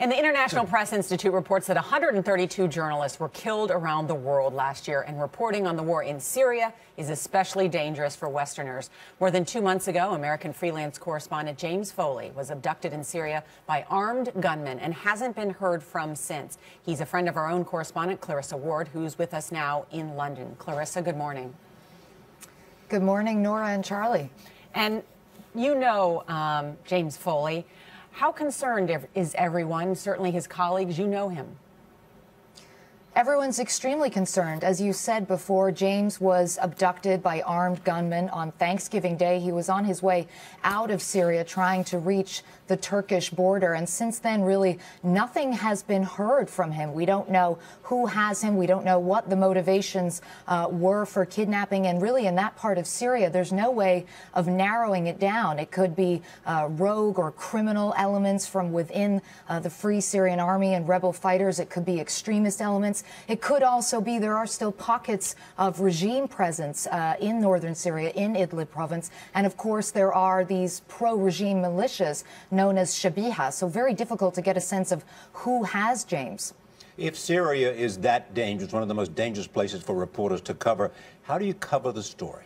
And the International Press Institute reports that 132 journalists were killed around the world last year, and reporting on the war in Syria is especially dangerous for Westerners. More than 2 months ago, American freelance correspondent James Foley was abducted in Syria by armed gunmen and hasn't been heard from since. He's a friend of our own correspondent, Clarissa Ward, who's with us now in London. Clarissa, good morning. Good morning, Norah and Charlie. And you know James Foley. How concerned is everyone, certainly his colleagues? You know him. Everyone's extremely concerned. As you said before, James was abducted by armed gunmen on Thanksgiving Day. He was on his way out of Syria trying to reach the Turkish border. And since then, really, nothing has been heard from him. We don't know who has him. We don't know what the motivations were for kidnapping. And really, in that part of Syria, there's no way of narrowing it down. It could be rogue or criminal elements from within the Free Syrian Army and rebel fighters. It could be extremist elements. It could also be there are still pockets of regime presence in northern Syria, in Idlib province. And of course, there are these pro-regime militias known as Shabiha. So very difficult to get a sense of who has James. If Syria is that dangerous, one of the most dangerous places for reporters to cover, how do you cover the story?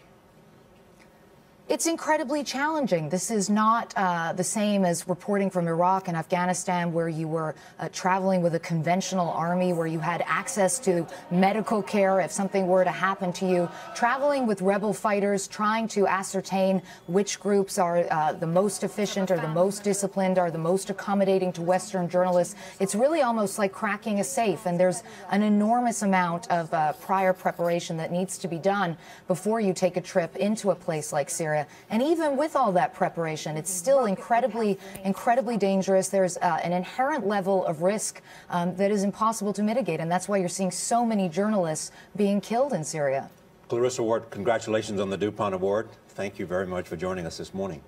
It's incredibly challenging. This is not the same as reporting from Iraq and Afghanistan, where you were traveling with a conventional army, where you had access to medical care if something were to happen to you. Traveling with rebel fighters, trying to ascertain which groups are the most efficient or the most disciplined or the most accommodating to Western journalists. It's really almost like cracking a safe, and there's an enormous amount of prior preparation that needs to be done before you take a trip into a place like Syria. And even with all that preparation, it's still incredibly dangerous. There's an inherent level of risk that is impossible to mitigate. And that's why you're seeing so many journalists being killed in Syria. Clarissa Ward, congratulations on the DuPont Award. Thank you very much for joining us this morning.